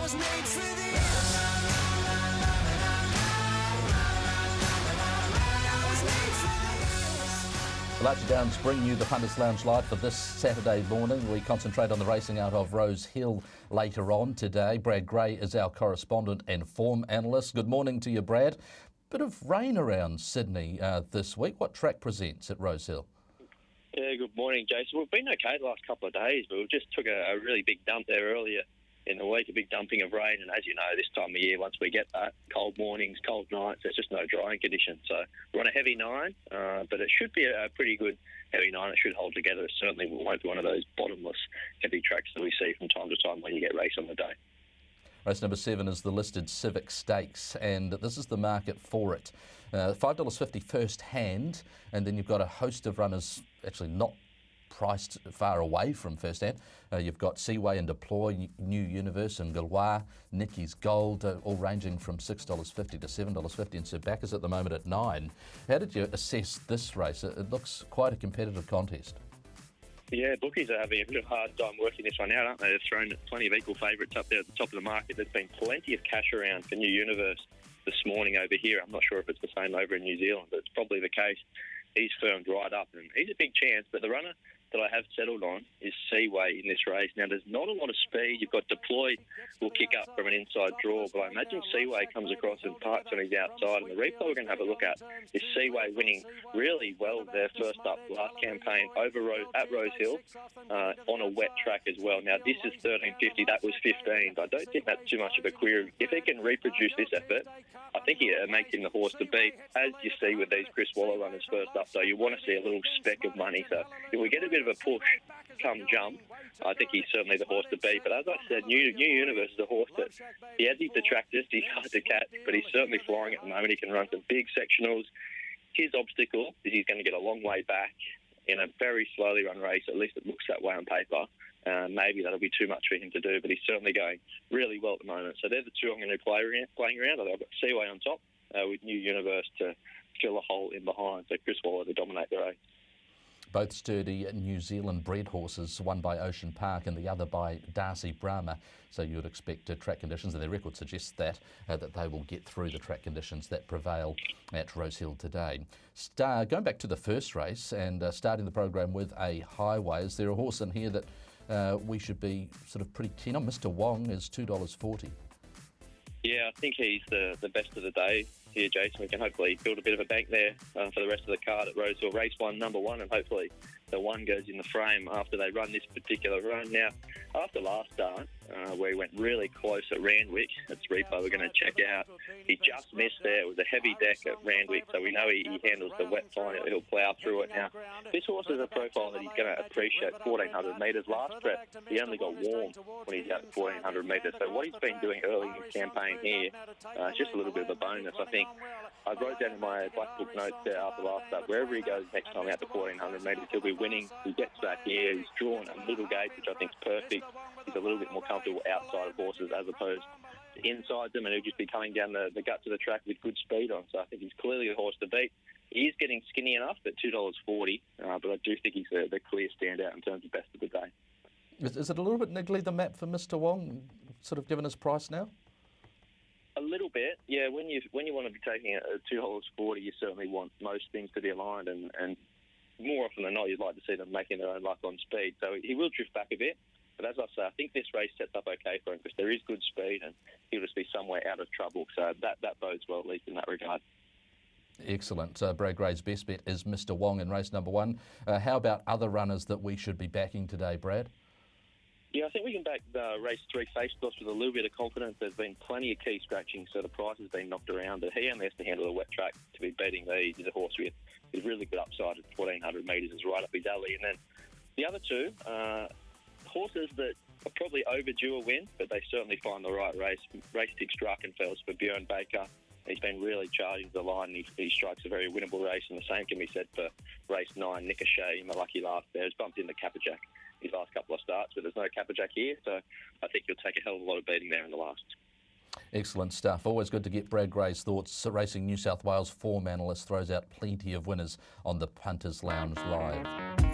was made for this. Well, Archie Downs bringing you the Punters Lounge Live for this Saturday morning. We concentrate on the racing out of Rose Hill later on today. Brad Gray is our correspondent and form analyst. Good morning to you, Brad. Bit of rain around Sydney this week. What track presents at Rose Hill? Yeah, good morning, Jason. We've been okay the last couple of days, but we just took a really big dump there earlier in the week, a big dumping of rain. And as you know, this time of year, once we get that, cold mornings, cold nights, there's just no drying conditions. So we're on a heavy 9, but it should be a pretty good heavy 9. It should hold together. It certainly won't be one of those bottomless heavy tracks that we see from time to time when you get race on the day. Race number 7 is the listed Civic Stakes, and this is the market for it. $5.50 first hand, and then you've got a host of runners actually not priced far away from first hand. You've got Seaway and Deploy, New Universe and Galois, Nicky's Gold, all ranging from $6.50 to $7.50, and Sir Bacchus at the moment at 9. How did you assess this race? It looks quite a competitive contest. Yeah, bookies are having a bit of a hard time working this one out, aren't they? They've thrown plenty of equal favourites up there at the top of the market. There's been plenty of cash around for New Universe this morning over here. I'm not sure if it's the same over in New Zealand, but it's probably the case. He's firmed right up, and he's a big chance. But the runner that I have settled on is Seaway in this race. Now, there's not a lot of speed. You've got Deploy will kick up from an inside draw, but I imagine Seaway comes across and parks on his outside. And the replay we're going to have a look at is Seaway winning really well their first up last campaign over at Rose Hill on a wet track as well. Now, this is 13.50. That was 15. I don't think that's too much of a query. If he can reproduce this effort, I think he makes him the horse to beat. As you see with these Chris Waller runners first up, though, you want to see a little speck of money. So if we get a bit of a push come jump, I think he's certainly the horse to beat. But as I said, New Universe is a horse that he has his detractors, he's hard to catch, but he's certainly flying at the moment. He can run some big sectionals. His obstacle is he's going to get a long way back in a very slowly run race. At least it looks that way on paper. Maybe that'll be too much for him to do, but he's certainly going really well at the moment. So they're the two I'm going to be playing around. I've got Seaway on top with New Universe to fill a hole in behind. So Chris Waller to dominate the race. Both sturdy New Zealand bred horses, one by Ocean Park and the other by Darcy Brahma. So you would expect track conditions, and their record suggests that they will get through the track conditions that prevail at Rose Hill today. Going back to the first race and starting the program with a highway, is there a horse in here that we should be sort of pretty keen on? Mr. Wong is $2.40. Yeah, I think he's the best of the day here, Jason. We can hopefully build a bit of a bank there for the rest of the card at Rose Hill. Race 1, number 1, and hopefully the 1 goes in the frame after they run this particular run. Now, after last start, where he went really close at Randwick, that's replay we're going to check out. He just missed there. It was a heavy deck at Randwick, so we know he handles the wet fine. He'll plough through it. Now, this horse is a profile that he's going to appreciate 1,400 metres. Last prep, he only got warm when he's out at 1,400 metres. So what he's been doing early in his campaign here is just a little bit of a bonus. I think I wrote down in my black book notes there after last start, wherever he goes next time out to 1,400 metres, he'll be winning. He gets back here. He's drawn a little gate, which I think is perfect. He's a little bit more comfortable outside of horses as opposed to inside them, and he'll just be coming down the guts of the track with good speed on. So I think he's clearly a horse to beat. He is getting skinny enough at $2.40, but I do think he's the clear standout in terms of best of the day. Is it a little bit niggly, the map for Mr. Wong, sort of given his price now? A little bit, yeah. When you want to be taking a $2.40, you certainly want most things to be aligned, and more often than not, you'd like to see them making their own luck on speed. So he will drift back a bit. But as I say, I think this race sets up okay for him because there is good speed and he'll just be somewhere out of trouble. So that bodes well, at least in that regard. Excellent. Brad Gray's best bet is Mr. Wong in race number 1. How about other runners that we should be backing today, Brad? Yeah, I think we can back race 3 Face Toss with a little bit of confidence. There's been plenty of key scratching, so the price has been knocked around. But he only has to handle a wet track to be beating these. He's a horse with really good upside at 1,400 metres, is right up his alley. And then the other two, horses that are probably overdue a win, but they certainly find the right race. Race 6 Drachenfels for Björn Baker. He's been really charging the line. He strikes a very winnable race, and the same can be said for race 9, Nick O'Shea, my lucky last there. He's bumped into Capperjack his last couple of starts, but there's no Capperjack here, so I think you'll take a hell of a lot of beating there in the last. Excellent stuff. Always good to get Brad Gray's thoughts. Racing New South Wales form analyst throws out plenty of winners on the Punters Lounge Live.